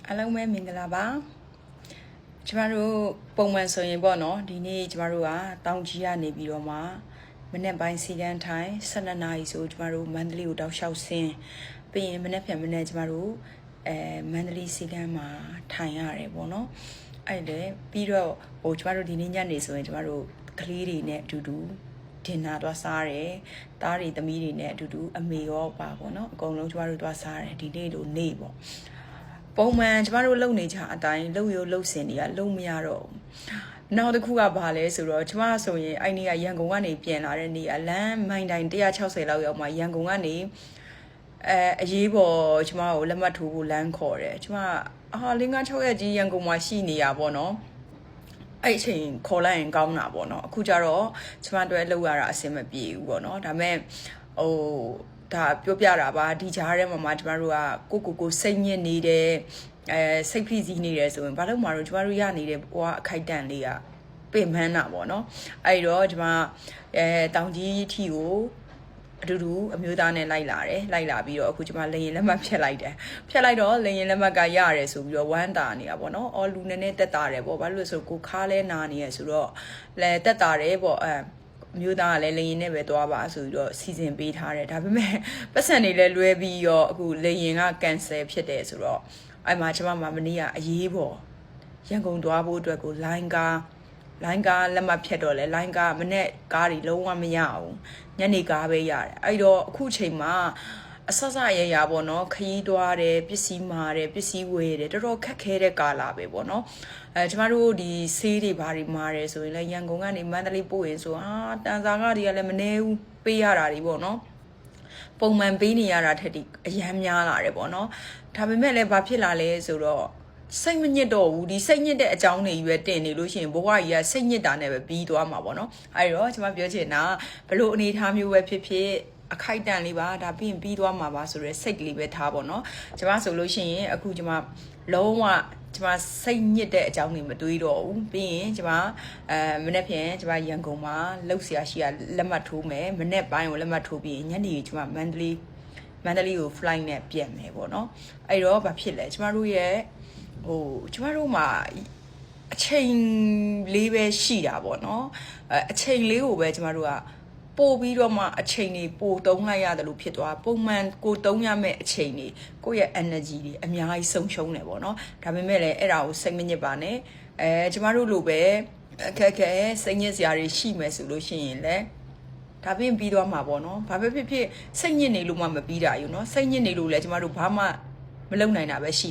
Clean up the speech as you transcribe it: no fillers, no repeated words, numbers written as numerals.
အားလုံးပဲမင်္ဂလာပါကျမတို့ပုံမှန်ဆိုရင်ပေါ့နော်ဒီနေ့ကျမတို့ကတောင်ကြီးကနေပြီးတော့မှမနေ့ပိုင်းစီကန်းထိုင်12နာရီဆိုကျမတို့မန္တလေးကိုတောက်လျှောက်ဆင်းပြီးရင်မနေ့ပြန်မနေ့ကျမတို့မန္တလေးစီကန်းမှာထိုင်ရတယ်ပေါ့နော်အဲ့လေပြီးတော့ကျမတို့ဒီနေ့ညနေဆိုရင်ကျမတို့ကလေးတွေနဲ့အတူတူဒင်နာသွားစားတယ်။သားတွေသမီးတွေနဲ့အတူတူအမေရောပါပေါ့နော်။အကုန်လုံးကျမတို့သွားစားတယ်ဒီနေ့လိုနေပေါ့။ပုံမှန်ကျမတို့လုံနေကြအတိုင်းလုံရလုံစင်တွေကလုံမရတော့ဘူး။နောက်တစ်ခုကဘာလဲဆိုတော့ကျမဆိုရင်အဲ့နေ့ကရန်ကုန်ကနေပြန်လာတဲ့နေ့ကလမ်းမိုင်တိုင်း160လောက်ရောက်မှရန်ကုန်ကနေအရေးပေါ်ကျမကိုလက်မှတ်ထိုးဖို့လမ်းခေါ်တယ်။ကျမ5-6ရက်ကြီးရန်ကုန်မှာရှိနေရပါတော့။အဲ့အချိန်ခေါ်လိုက်ရင်ကောင်းတာပေါ့နော်အခုကျတော့ကျမတို့လောက်ရတာအဆင်မပြေဘူးပေါ့နော်ဒါပေမဲ့ဒါပြောပြတာပါဒီကြားထဲမှာကျမတို့ကကိုစိတ်ညစ်နေတယ်စိတ်ဖိစီးနေတယ်ဆိုရင်ဘာလို့မှတော့ကျမတို့ရနေတဲ့ဘဝအခိုက်တန့်လေးကပင်ပန်းတာပေါ့နော်အဲ့တော့ကျမတောင်ကြီးထီကိုအတူတူအမျိုးသားနဲ့လိုက်လာပြီးတော့အခုကျမလေရင်လက်မှတ်ဖြတ်လိုက်တော့လေရင်လက်မှတ်ကရတယ်ဆိုပြီးတော့ဝမ်းတာနေတာပေါ့နော်အော်လူနည်းနည်းတက်တာတယ်ပေါ့ဘာလို့လဲဆိုကိုခါလဲနာနေရဆိုတော့လဲတက်တာတယ်ပေါ့အမျိုးသားကလည်းလေရင်နဲ့ပဲသွားပါဆိုပြီးတော့စီစဉ်ပေးထားတယ်ဒါပေမဲ့ပတ်စံတွေလည်းလွဲပြီးတော့အခုလေရင်ကကန်ဆယ်ဖြစ်တယ်ဆိုတော့အဲ့မှာကျမမနေ့ကအရေးပေါ်ရန်ကုန်သွားဖို့အတွက်ကိုလိုင်းကားလက်မှတ်ဖြတ်တော့လဲလိုင်းကားမနေ့ကားတွေလုံးဝမရအောင်ညနေကားပဲရတယ်အဲ့တော့အခုချိန်မှာအဆရရပေါ့နော်ခရီးသွားတယ်ပစ္စည်းမာတယ်ပစ္စည်းဝယ်တယ်တော်တော်ခက်ခဲတဲ့ကာလပဲပေါ့နော်ကျမတို့ဒီဆေးတွေဘာတွေမာတယ်ဆိုရင်လည်းရန်ကုန်ကနေမန္တလေးပို့ရင်ဆိုတန်စာကားတွေကလည်းမနေဘူးပေးရတာတွေပေါ့နော်ပုံမှန်ပေးနေရတာထက်ဒီအရန်များလာတယ်ပေါ့နော်ဒါပေမဲ့လည်းဘာဖြစ်လာလဲဆိုတော့စိတ်မညစ်တော့ဘူးဒီစိတ်ညစ်တဲ့အကြောင်းတွေရွယ်တင်နေလို့ရှိရင်ဘဝကြီးကစိတ်ညစ်တာနဲ့ပဲပြီးသွားမှာပေါ့နော်အဲ့တော့ကျွန်မပြောချင်တာဘလို့အနေထားမျိုးပဲဖြစ်ဖြစ်အခိုက်တန့်လေးပါဒါပြီးသွားမှာပါဆိုရဲစိတ်ကလေးပဲထားပေါ့နော်ကျွန်မဆိုလို့ရှိရင်အခုကျွန်မလုံးဝကျွန်မစိတ်ညစ်တဲ့အကြောင်းတွေမတွေးတော့ဘူးပြီးရင်ကျွန်မမနေ့ဖြန်ကျွန်မရန်ကုန်မှာလှုပ်ရှားရှိရလက်မှတ်ထိုးမယ်မနေ့ပိုင်းကိုလက်မှတ်ထိုးပြီးညနေကျွန်မမန္တလေးကို flight နဲ့ပြန်မယ်ပေါ့နော်အဲ့တော့ဘာဖြစ်လဲကျွန်မတို့ရဲ့ကျမတို့မှာအချိန်လေးပဲရှိတာပေါ့နော်အချိန်လေးကိုပဲကျမတို့ကပို့ပြီးတော့မှအချိန်တွေပို့သုံးလိုက်ရတယ်လို့ဖြစ်သွားပုံမှန်ကိုသုံးရမယ့်အချိန်တွေကိုယ့်ရဲ့ energy တွေအများကြီးဆုံးရှုံးတယ်ပေါ့နော်ဒါပေမဲ့လည်းအဲ့ဒါကိုစိတ်မညစ်ပါနဲ့ကျမတို့လိုပဲအခက်ခဲစိတ်ညစ်စရာတွေရှိမယ်ဆိုလို့ရှိရင်လည်းဒါပြီးသွားမှာပေါ့နော်ဘာပဲဖြစ်ဖြစ်စိတ်ညစ်နေလို့မှမပြီးတာယူနော်စိတ်ညစ်နေလို့လည်းကျမတို့ဘာမှမလုပ်နိုင်တာပဲရှိ